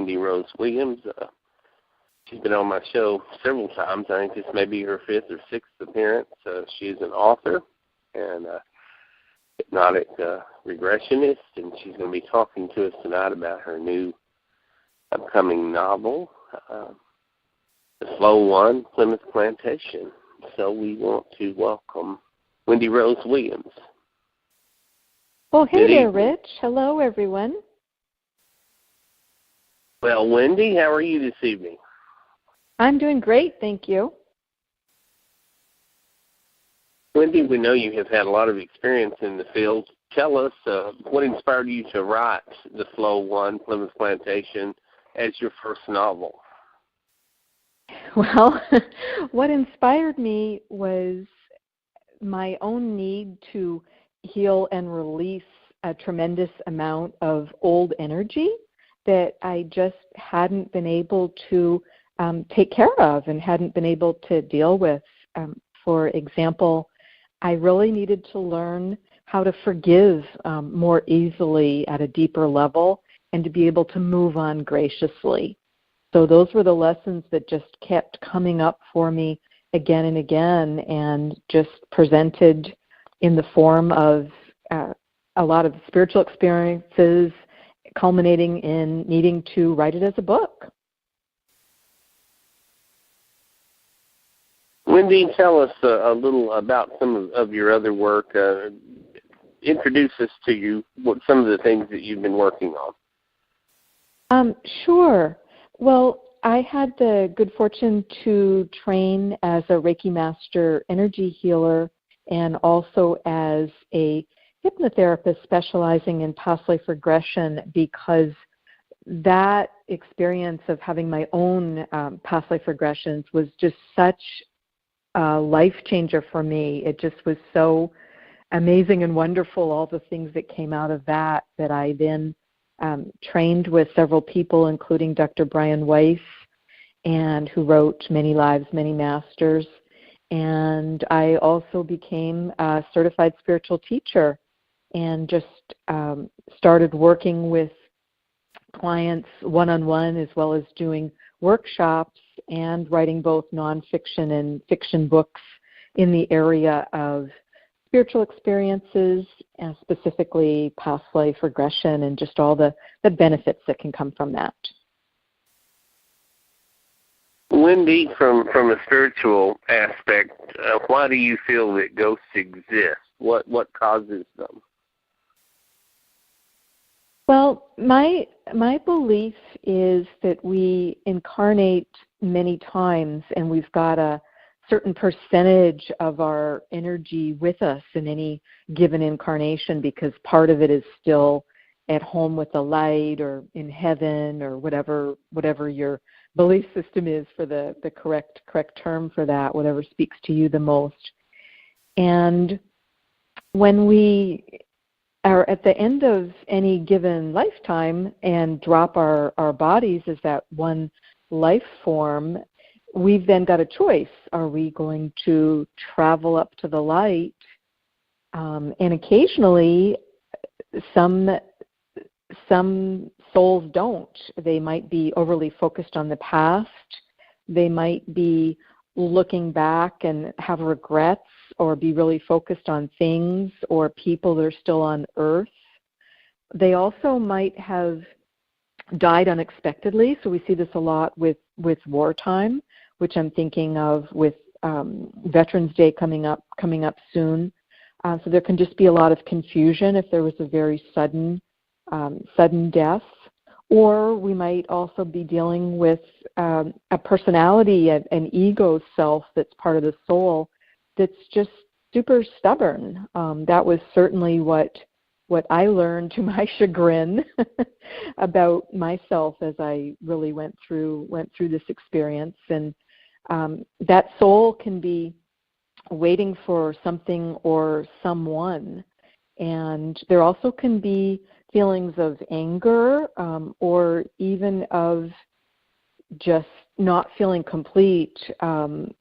Wendy Rose Williams. She's been on my show several times. I think this may be her fifth or sixth appearance. She is an author and hypnotic regressionist, and she's going to be talking to us tonight about her new upcoming novel, The Slow One, Plymouth Plantation. So we want to welcome Wendy Rose Williams. Well, hey there, Rich. Hello, everyone. Well, Wendy, how are you this evening? I'm doing great, thank you. Wendy, we know you have had a lot of experience in the field. Tell us what inspired you to write The Slow One, Plymouth Plantation, as your first novel. Well, what inspired me was my own need to heal and release a tremendous amount of old energy that I just hadn't been able to take care of and hadn't been able to deal with. For example, I really needed to learn how to forgive more easily at a deeper level and to be able to move on graciously. So those were the lessons that just kept coming up for me again and again, and just presented in the form of a lot of spiritual experiences, culminating in needing to write it as a book. Wendy, tell us a little about some of your other work. Introduce us to some of the things that you've been working on. Sure. Well, I had the good fortune to train as a Reiki Master energy healer and also as a hypnotherapist specializing in past life regression, because that experience of having my own past life regressions was just such a life changer for me. It just was so amazing and wonderful, all the things that came out of that I then trained with several people, including Dr. Brian Weiss, and who wrote Many Lives, Many Masters. And I also became a certified spiritual teacher and just started working with clients one-on-one, as well as doing workshops and writing both nonfiction and fiction books in the area of spiritual experiences, and specifically past life regression and just all the benefits that can come from that. Wendy, from a spiritual aspect, why do you feel that ghosts exist? What causes them? Well, my belief is that we incarnate many times, and we've got a certain percentage of our energy with us in any given incarnation, because part of it is still at home with the light or in heaven or whatever your belief system is for the correct term for that, whatever speaks to you the most. And when we are at the end of any given lifetime and drop our bodies as that one life form, we've then got a choice. Are we going to travel up to the light? And occasionally, some souls don't. They might be overly focused on the past. They might be looking back and have regrets, or be really focused on things or people that are still on Earth. They also might have died unexpectedly. So we see this a lot with wartime, which I'm thinking of with Veterans Day coming up soon. So there can just be a lot of confusion if there was a very sudden death. Or we might also be dealing with a personality, an ego self that's part of the soul that's just super stubborn. That was certainly what I learned, to my chagrin, about myself as I really went through this experience. And that soul can be waiting for something or someone. And there also can be feelings of anger, or even of just not feeling complete,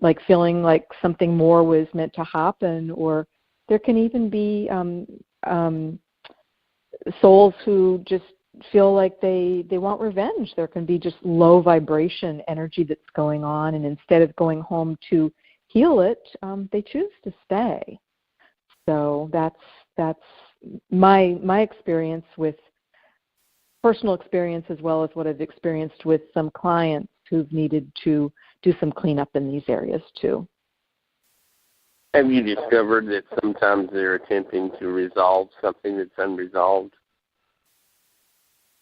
like feeling like something more was meant to happen. Or there can even be souls who just feel like they want revenge. There can be just low vibration energy that's going on, and instead of going home to heal it, they choose to stay. So that's my experience with personal experience, as well as what I've experienced with some clients who've needed to do some cleanup in these areas too. Have you discovered that sometimes they're attempting to resolve something that's unresolved?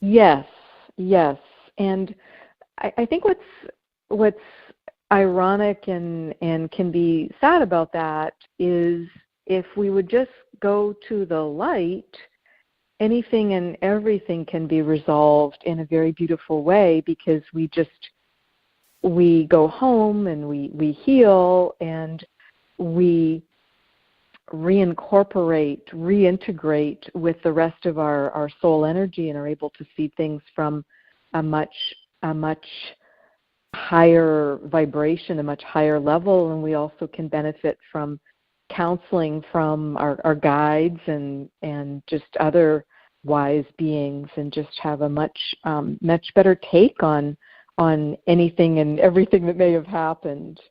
Yes. And I think what's ironic and can be sad about that is if we would just go to the light, anything and everything can be resolved in a very beautiful way, because we go home and we heal and we reintegrate with the rest of our soul energy and are able to see things from a much higher vibration, a much higher level, and we also can benefit from counseling from our guides and just other wise beings, and just have a much better take on anything and everything that may have happened.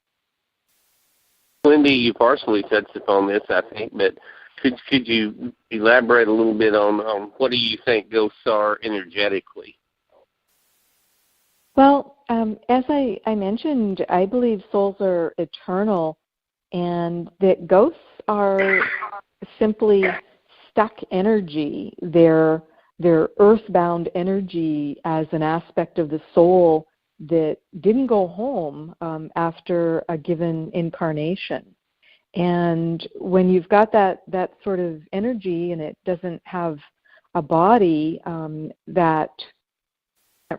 Wendy, you partially touched upon this, I think, but could you elaborate a little bit on what do you think ghosts are energetically? Well, as I mentioned, I believe souls are eternal, and that ghosts are simply stuck energy. They're earthbound energy as an aspect of the soul that didn't go home after a given incarnation. And when you've got that sort of energy and it doesn't have a body, that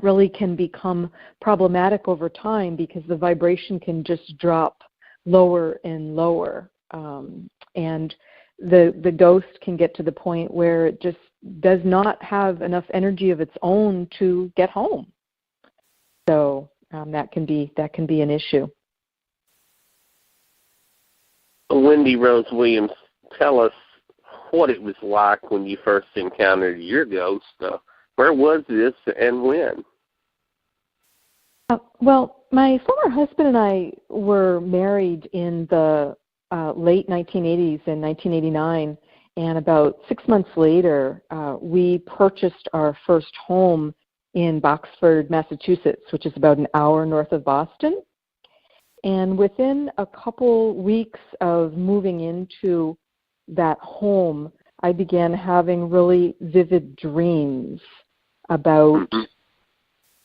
really can become problematic over time, because the vibration can just drop lower and lower. And the ghost can get to the point where it just does not have enough energy of its own to get home. So that can be an issue. Wendy Rose Williams, tell us what it was like when you first encountered your ghost. Where was this and when? Well, my former husband and I were married in the late 1980s, in 1989, and about 6 months later, we purchased our first home in Boxford, Massachusetts, which is about an hour north of Boston. And within a couple weeks of moving into that home, I began having really vivid dreams about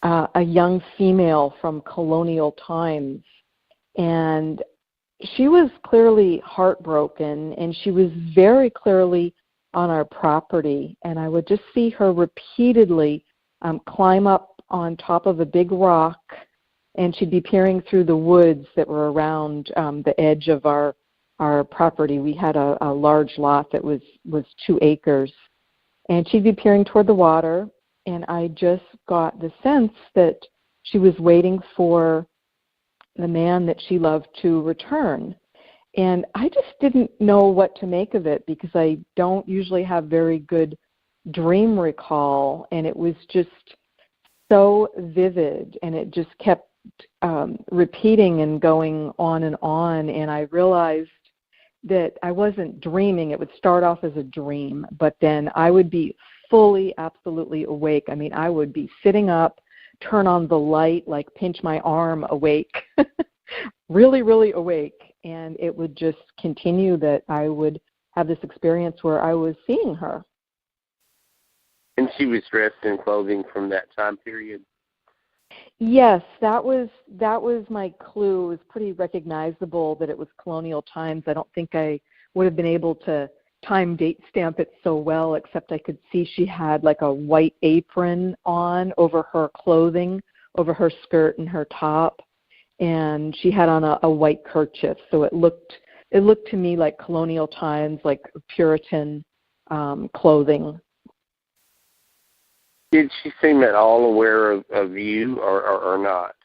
a young female from colonial times. And she was clearly heartbroken, and she was very clearly on our property. And I would just see her repeatedly climb up on top of a big rock, and she'd be peering through the woods that were around the edge of our property. We had a large lot that was 2 acres, and she'd be peering toward the water, and I just got the sense that she was waiting for the man that she loved to return. And I just didn't know what to make of it, because I don't usually have very good dream recall, and it was just so vivid, and it just kept repeating and going on, and I realized that I wasn't dreaming. It would start off as a dream, but then I would be fully, absolutely awake. I mean, I would be sitting up, turn on the light, like pinch my arm awake, really, really awake, and it would just continue that I would have this experience where I was seeing her. And she was dressed in clothing from that time period? Yes, that was my clue. It was pretty recognizable that it was colonial times. I don't think I would have been able to time date stamp it so well, except I could see she had like a white apron on over her clothing, over her skirt and her top, and she had on a white kerchief. So it looked to me like colonial times, like Puritan clothing. Did she seem at all aware of you or not?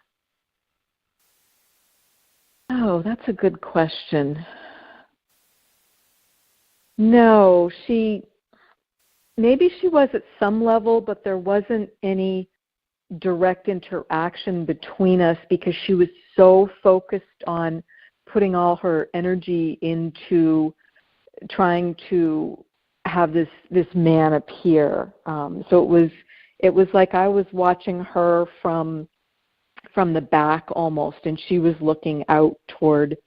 Oh, that's a good question. No, she maybe she was at some level, but there wasn't any direct interaction between us because she was so focused on putting all her energy into trying to have this man appear. So it was like I was watching her from the back almost, and she was looking out toward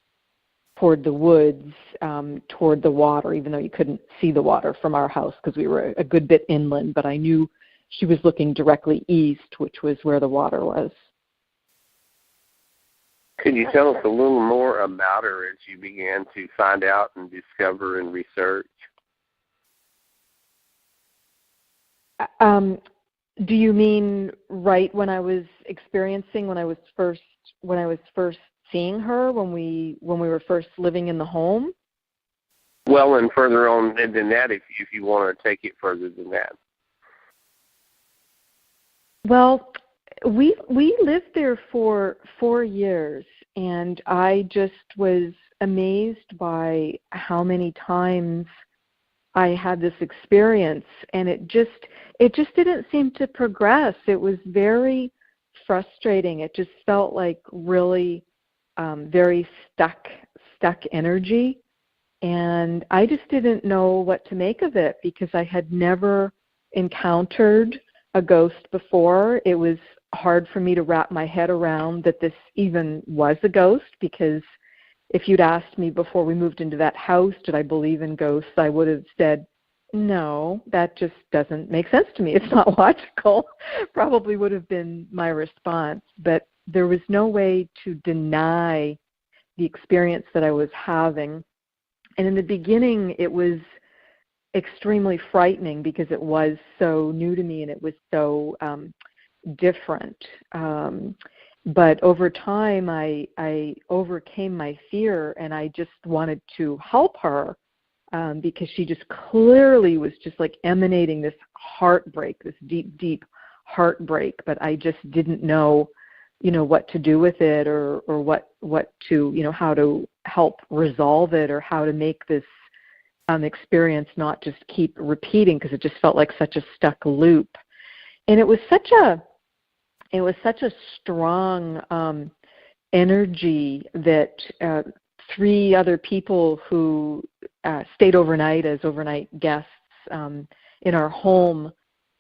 the woods, toward the water, even though you couldn't see the water from our house because we were a good bit inland, but I knew she was looking directly east, which was where the water was. Could you tell us a little more about her as you began to find out and discover and research? Do you mean right when I was first seeing her, when we were first living in the home? Well, and further on than that, if you want to take it further than that. Well, we lived there for 4 years, and I just was amazed by how many times I had this experience, and it just didn't seem to progress. It was very frustrating. It just felt like really very stuck energy, and I just didn't know what to make of it because I had never encountered a ghost before. It was hard for me to wrap my head around that this even was a ghost, because if you'd asked me before we moved into that house, did I believe in ghosts, I would have said, no, that just doesn't make sense to me. It's not logical. Probably would have been my response. But there was no way to deny the experience that I was having. And in the beginning, it was extremely frightening because it was so new to me and it was so different. But over time, I overcame my fear, and I just wanted to help her because she just clearly was just like emanating this heartbreak, this deep, deep heartbreak. But I just didn't know, what to do with it, or what to, how to help resolve it, or how to make this experience not just keep repeating, because it just felt like such a stuck loop. And it was such a strong energy that 3 other people who stayed overnight as overnight guests in our home,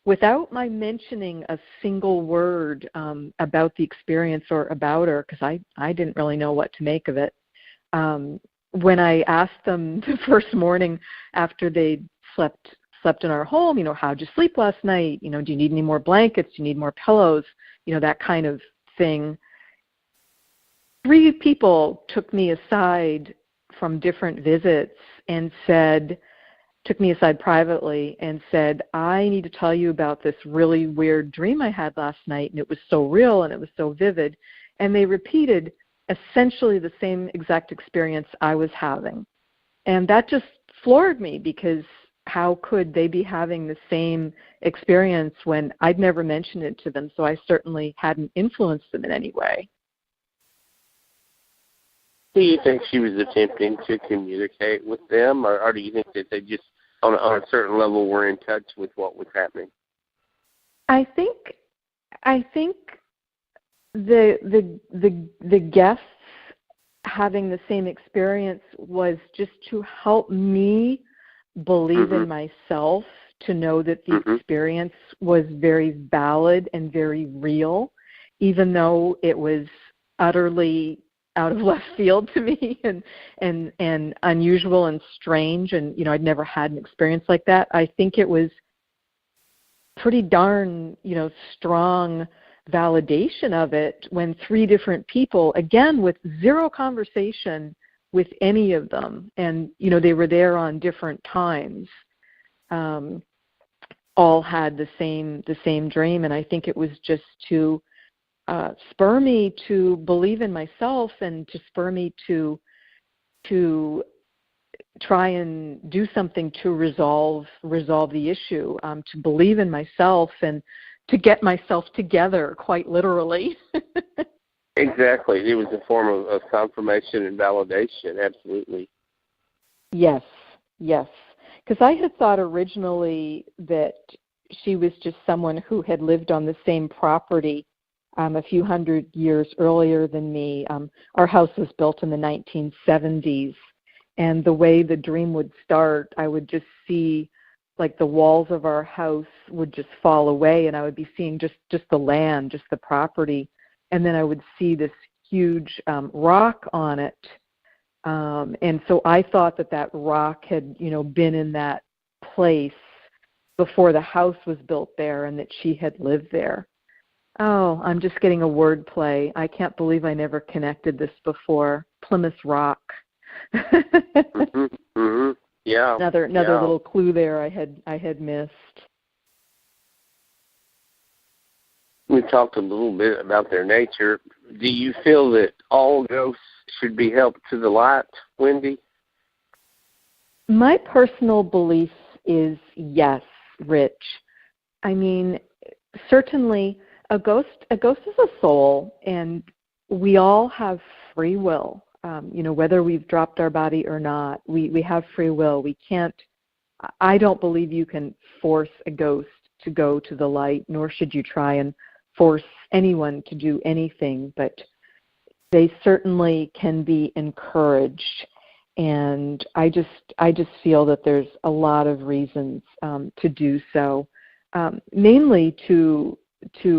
without my mentioning a single word about the experience or about her, because I didn't really know what to make of it. When I asked them the first morning after they'd slept in our home, how'd you sleep last night? Do you need any more blankets? Do you need more pillows? That kind of thing. 3 people took me aside from different visits and took me aside privately and said, I need to tell you about this really weird dream I had last night, and it was so real and it was so vivid. And they repeated essentially the same exact experience I was having. And that just floored me, because how could they be having the same experience when I'd never mentioned it to them? So I certainly hadn't influenced them in any way. Do you think she was attempting to communicate with them, or do you think that they just, on a certain level, were in touch with what was happening? I think the guests having the same experience was just to help me believe in myself, to know that the experience was very valid and very real, even though it was utterly out of left field to me and unusual and strange, and I'd never had an experience like that. I think it was pretty darn strong validation of it when 3 different people, again with 0 conversation with any of them, and they were there on different times, all had the same dream. And I think it was just to spur me to believe in myself, and to spur me to try and do something to resolve the issue, to believe in myself and to get myself together, quite literally. Exactly. It was a form of confirmation and validation, absolutely. Yes. Because I had thought originally that she was just someone who had lived on the same property a few hundred years earlier than me. Our house was built in the 1970s, and the way the dream would start, I would just see like the walls of our house would just fall away, and I would be seeing just the land, just the property, and then I would see this huge rock on it. And so I thought that rock had, been in that place before the house was built there and that she had lived there. Oh, I'm just getting a word play. I can't believe I never connected this before. Plymouth Rock. Mm-hmm. Mm-hmm. Yeah. Another little clue there I had missed. We talked a little bit about their nature. Do you feel that all ghosts should be helped to the light, Wendy? My personal belief is yes, Rich. I mean, certainly a ghost is a soul, and we all have free will. Whether we've dropped our body or not, we have free will. I don't believe you can force a ghost to go to the light, nor should you try and force anyone to do anything, but they certainly can be encouraged. And I just feel that there's a lot of reasons to do so, mainly to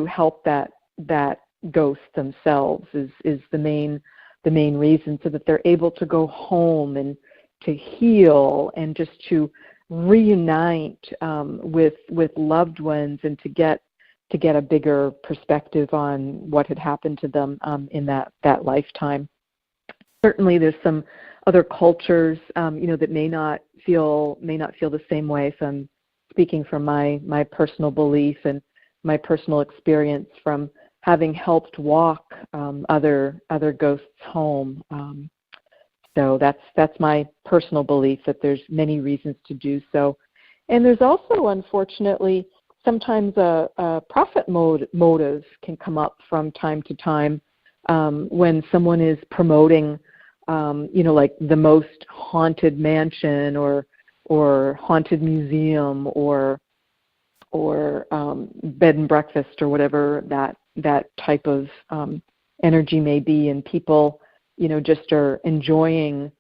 help that ghost themselves is the main reason, so that they're able to go home and to heal and just to reunite with loved ones, and to get a bigger perspective on what had happened to them in that lifetime. Certainly, there's some other cultures, that may not feel the same way. So I'm speaking from my personal belief and my personal experience from having helped walk other ghosts home. So that's my personal belief, that there's many reasons to do so. And there's also, unfortunately, sometimes a profit motive can come up from time to time when someone is promoting, like the most haunted mansion or haunted museum or bed and breakfast, or whatever that type of energy may be, and people, just are enjoying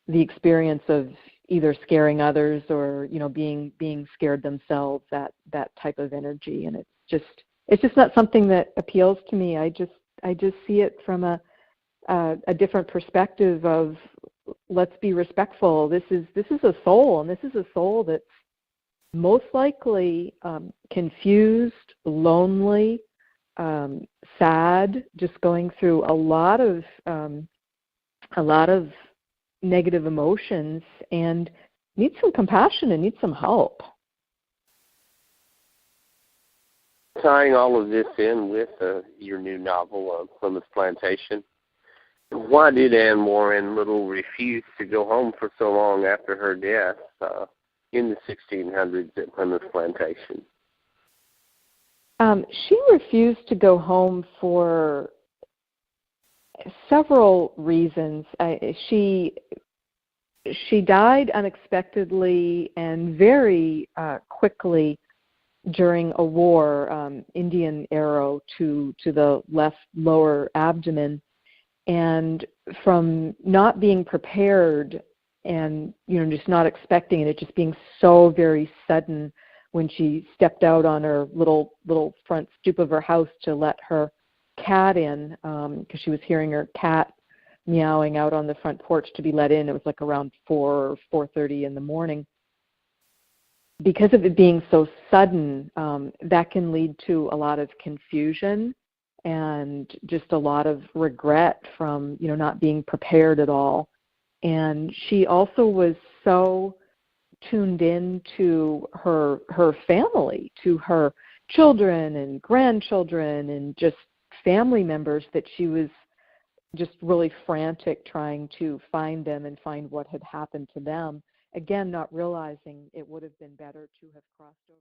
the experience of either scaring others or being scared themselves, that type of energy. And it's just not something that appeals to me. I just see it from a different perspective of, let's be respectful. This is a soul, and this is a soul that's most likely confused, lonely, sad, just going through a lot of negative emotions, and needs some compassion and needs some help. Tying all of this in with your new novel, Plymouth Plantation, why did Anne Warren Little refuse to go home for so long after her death in the 1600s at Plymouth Plantation? She refused to go home for several reasons. She died unexpectedly and very quickly during a war, Indian arrow to the left lower abdomen, and from not being prepared and just not expecting it just being so very sudden, when she stepped out on her little front stoop of her house to let her cat in, because she was hearing her cat meowing out on the front porch to be let in. It was like around 4 or 4:30 in the morning. Because of it being so sudden, that can lead to a lot of confusion and just a lot of regret from not being prepared at all. And she also was so tuned in to her family, to her children and grandchildren and just family members, that she was just really frantic trying to find them and find what had happened to them. Again, not realizing it would have been better to have crossed over.